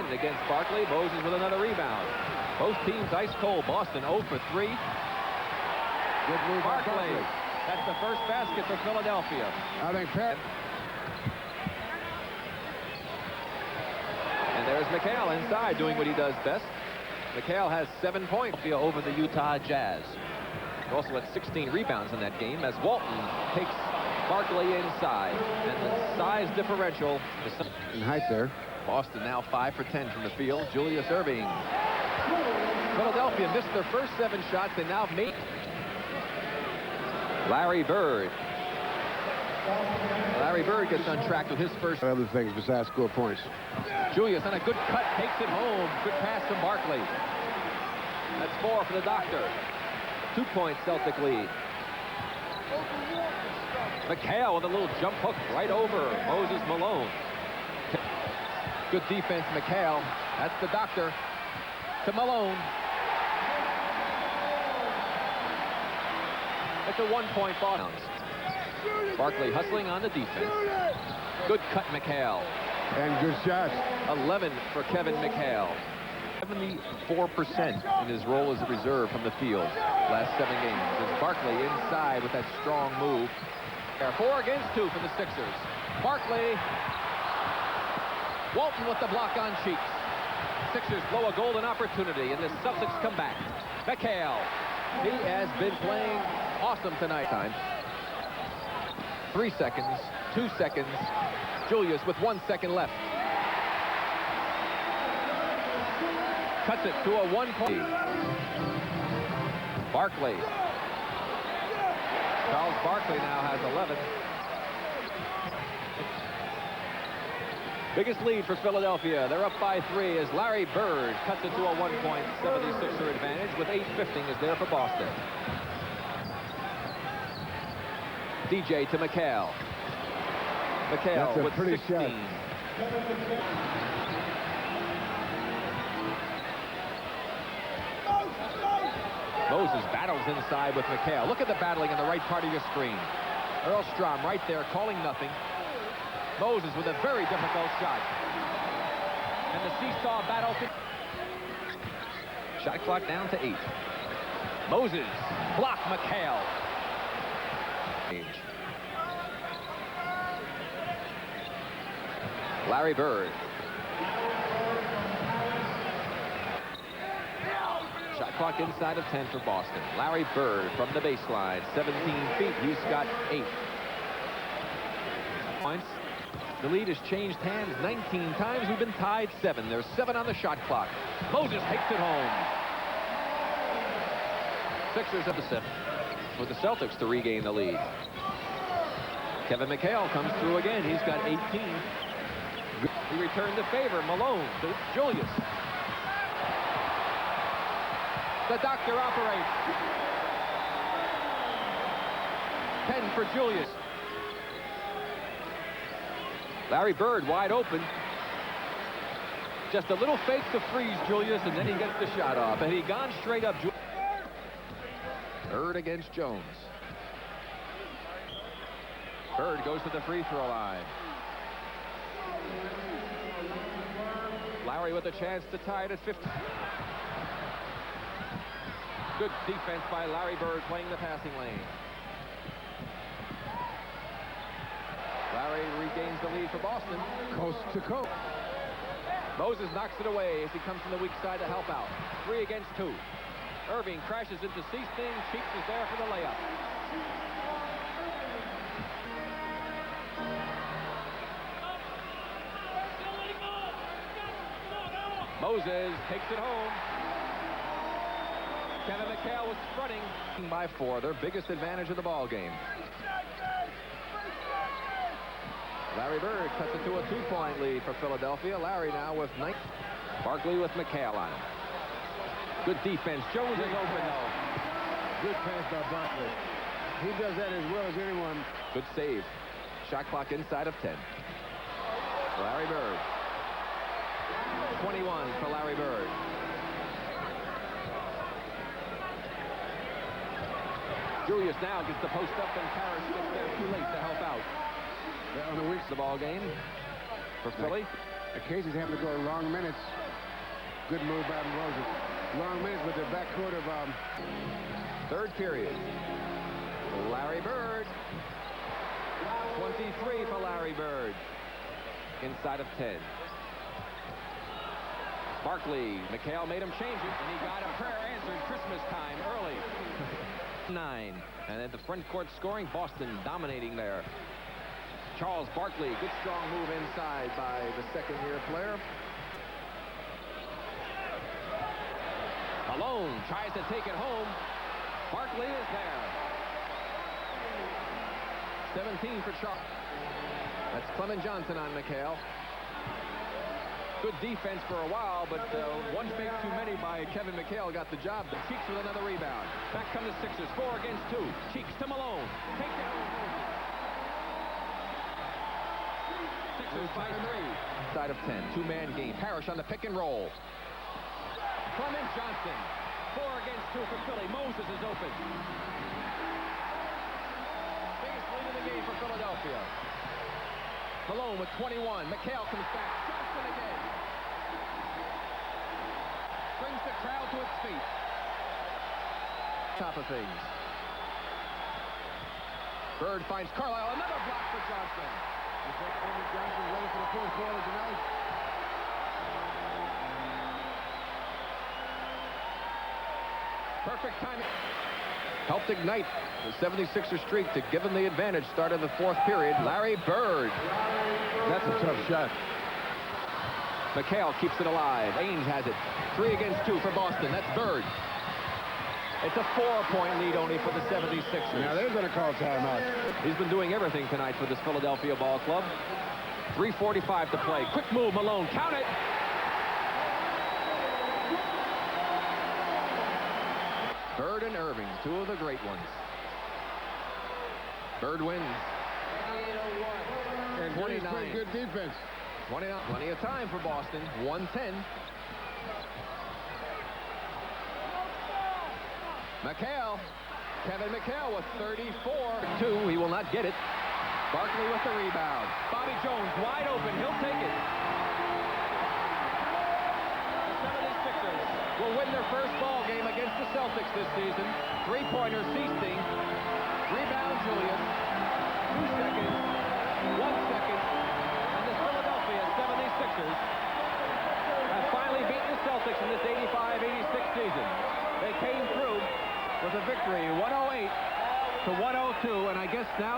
again against Barkley. Moses with another rebound. Both teams ice cold. Boston 0 for 3. Good move by Barkley. That's the first basket for Philadelphia. I think Pat. And there's McHale inside doing what he does best. McHale has 7 points over the Utah Jazz. He also had 16 rebounds in that game as Walton takes Barkley inside. And the size differential is In height there. Boston now 5 for 10 from the field. Julius Erving. Philadelphia missed their first 7 shots. They now make Larry Bird. Larry Bird gets on track with his first. Other things besides score points. Julius on a good cut, takes it home. Good pass from Barkley. That's 4 for the Doctor. 2-point Celtic lead. McHale with a little jump hook right over Moses Malone. Good defense, McHale. That's the Doctor to Malone. It's a 1-point ball. Barkley hustling on the defense. Good cut, McHale. And good shots. 11 for Kevin McHale. 74% in his role as a reserve from the field last 7 games. There's Barkley inside with that strong move. 4 against 2 for the Sixers. Barkley. Walton with the block on Cheeks. Sixers blow a golden opportunity, and the Celtics come back. McHale. He has been playing awesome tonight. 3 seconds, 2 seconds. Julius with 1 second left. Cuts it to a 1-point. Barkley. Charles Barkley now has 11. Biggest lead for Philadelphia. They're up by 3 as Larry Bird cuts it to a 1-point 76er advantage with 8:15 is there for Boston. DJ to McHale. McHale with 16. Shot. Moses battles inside with McHale. Look at the battling in the right part of your screen. Earl Strom right there calling nothing. Moses with a very difficult shot. And the seesaw battle. Shot clock down to 8. Moses block McHale. Larry Bird. Shot clock inside of 10 for Boston. Larry Bird from the baseline, 17 feet. He's got 8 points. The lead has changed hands 19 times. We've been tied 7. There's 7 on the shot clock. Moses takes it home. Sixers up to 7 with the Celtics to regain the lead. Kevin McHale comes through again. He's got 18. He returned the favor. Malone to Julius. The Doctor operates. 10 for Julius. Larry Bird wide open. Just a little fake to freeze Julius, and then he gets the shot off. And he gone straight up. Bird against Jones. Bird goes to the free throw line. Larry with a chance to tie it at 50. Good defense by Larry Bird playing the passing lane. Larry regains the lead for Boston. Coast to coast. Moses knocks it away as he comes from the weak side to help out. 3 against 2. Erving crashes into Seaston. Cheeks is there for the layup. Moses takes it home. Kevin McHale was fronting by 4, their biggest advantage of the ball game. Larry Bird cuts it to a 2-point lead for Philadelphia. Larry now with 9. Barkley with McHale on him. Good defense. Jones is open though. Good pass by Barkley. He does that as well as anyone. Good save. Shot clock inside of 10. Larry Bird. 21 for Larry Bird. Julius now gets the post up, and Parrish gets there too late to help out. On the week the ball game for Philly. The Casey's having to go long minutes. Good move by Moses. Long minutes with the backcourt of Third period. Larry Bird. 23 for Larry Bird. Inside of 10. Barkley. McHale made him change it, and he got a prayer answered Christmas time early. 9. And at the front court scoring, Boston dominating there. Charles Barkley, good strong move inside by the second-year player. Malone tries to take it home. Barkley is there. 17 for Charles. That's Clement Johnson on McHale. Good defense for a while, but one fake too many by Kevin McHale got the job. The Cheeks with another rebound. Back come the Sixers, 4 against 2. Cheeks to Malone. Takedown. Sixers by 3. Side of 10. Two-man game. Parrish on the pick and roll. Clement Johnson. 4 against 2 for Philly. Moses is open. Biggest lead of the game for Philadelphia. Malone with 21. McHale comes back. Johnson again. Brings the crowd to its feet. Top of things. Bird finds Carlisle. Another block for Johnson. Is that Clement Johnson ready for the fourth quarter tonight? Perfect timing. Helped ignite the 76er streak to give him the advantage. Started the fourth period. Larry Bird. That's a tough shot. McHale keeps it alive. Ainge has it. 3 against 2 for Boston. That's Bird. It's a 4-point lead only for the 76ers. Now they're going to call timeout. He's been doing everything tonight for this Philadelphia ball club. 3:45 to play. Quick move, Malone. Count it. Bird and Erving, 2 of the great ones. Bird wins. And 29. Good defense. 29. Plenty of time for Boston. 110. McHale. Kevin McHale with 34. 2. He will not get it. Barkley with the rebound. Bobby Jones wide open. He'll take it. The 76ers will win their first ball game against the Celtics this season. 3-pointer Seasting. Rebound Julius. 2 seconds. 1 second. And the Philadelphia 76ers have finally beaten the Celtics in this 85-86 season. They came through with a victory 108 to 102, and I guess now